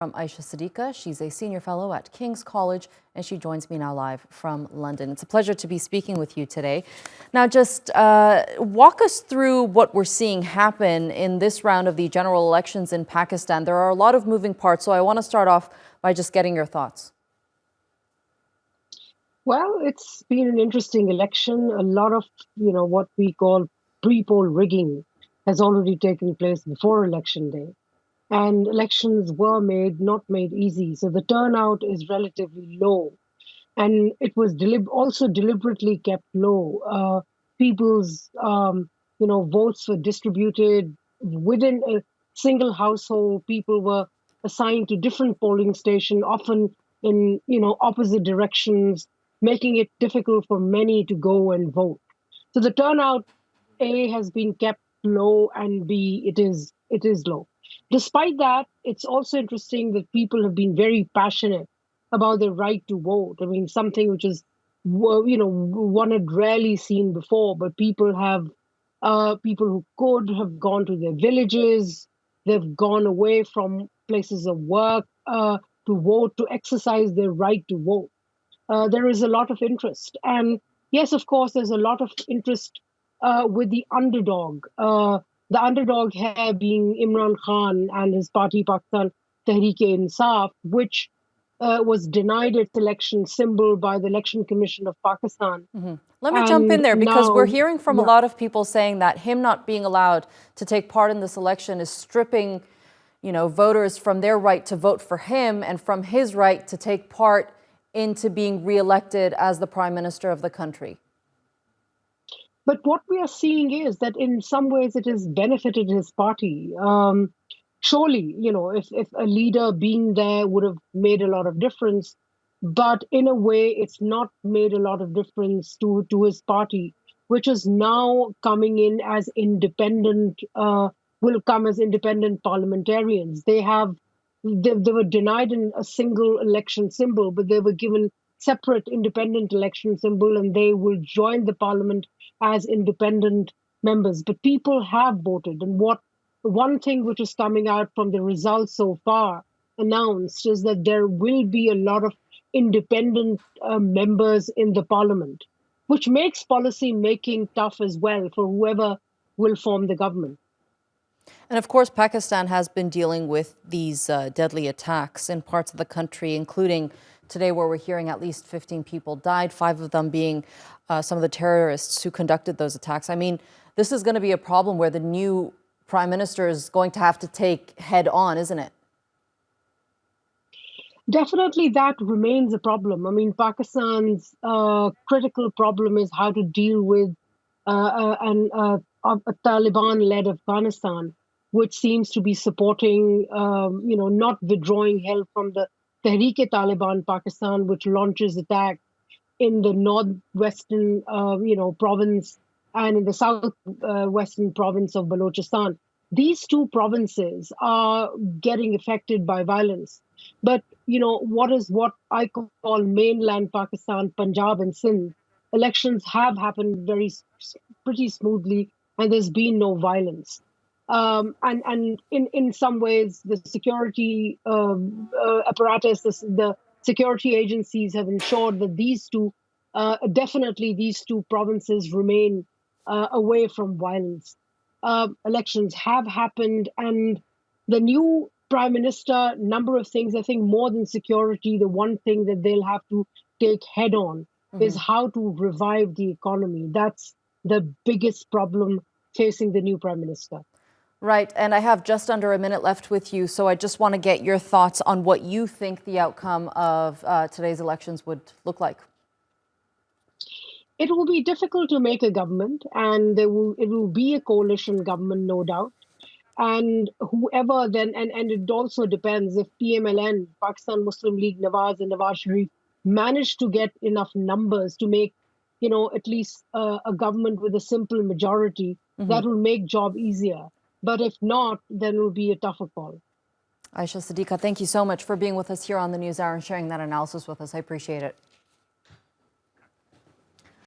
From Ayesha Siddiqa. She's a senior fellow at King's College, and she joins me now live from London. It's a pleasure to be speaking with you today. Now, just walk us through what we're seeing happen in this round of the general elections in Pakistan. There are a lot of moving parts, so I want to start off by just getting your thoughts. Well, it's been an interesting election. A lot of, what we call pre-poll rigging has already taken place before election day. And elections were not made easy. So the turnout is relatively low. And it was also deliberately kept low. People's, votes were distributed within a single household. People were assigned to different polling stations, often in, opposite directions, making it difficult for many to go and vote. So the turnout, A, has been kept low, and B, it is low. Despite that, it's also interesting that people have been very passionate about their right to vote. I mean, something which is, one had rarely seen before, but people who could have gone to their villages, they've gone away from places of work to vote, to exercise their right to vote. There is a lot of interest. And yes, of course, there's a lot of interest with the underdog. The underdog here being Imran Khan and his party Pakistan Tehreek-e-Insaf, which was denied its election symbol by the Election Commission of Pakistan. Let me jump in And there because we're now, hearing from a yeah, lot of people saying that him not being allowed to take part in this election is stripping, voters from their right to vote for him and from his right to take part into being reelected as the prime minister of the country. but what we are seeing is that in some ways it has benefited his party. Surely, if a leader being there would have made a lot of difference, but in a way, it's not made a lot of difference to his party, which is now coming in as independent, will come as independent parliamentarians. They were denied a single election symbol, but they were given separate independent election symbol, and they will join the parliament as independent members. But people have voted, and one thing which is coming out from the results so far announced is that there will be a lot of independent members in the parliament, which makes policy making tough as well for whoever will form the government. And of course, Pakistan has been dealing with these deadly attacks in parts of the country, including today where we're hearing at least 15 people died, 5 of them being some of the terrorists who conducted those attacks. I mean, this is going to be a problem where the new prime minister is going to have to take head on, isn't it? Definitely, that remains a problem. I mean, Pakistan's critical problem is how to deal with a Taliban-led Afghanistan, which seems to be supporting, not withdrawing help from the Tehreek-e-Taliban Pakistan, which launches attack in the northwestern, province, and in the southwestern province of Balochistan. These two provinces are getting affected by violence. But, what I call mainland Pakistan, Punjab and Sindh, elections have happened pretty smoothly, and there's been no violence. And in some ways, the security apparatus, the security agencies have ensured that these two provinces remain away from violence. Elections have happened, and the new prime minister, number of things, I think more than security, the one thing that they'll have to take head on is how to revive the economy. That's the biggest problem facing the new prime minister. Right. And I have just under a minute left with you. So I just want to get your thoughts on what you think the outcome of today's elections would look like. It will be difficult to make a government, and it will be a coalition government, no doubt. And whoever then, and it also depends if PMLN, Pakistan Muslim League, Nawaz and Nawaz Sharif manage to get enough numbers to make, at least a government with a simple majority, that will make job easier. But if not, then it will be a tougher call. Ayesha Siddiqa, thank you so much for being with us here on the News Hour and sharing that analysis with us. I appreciate it.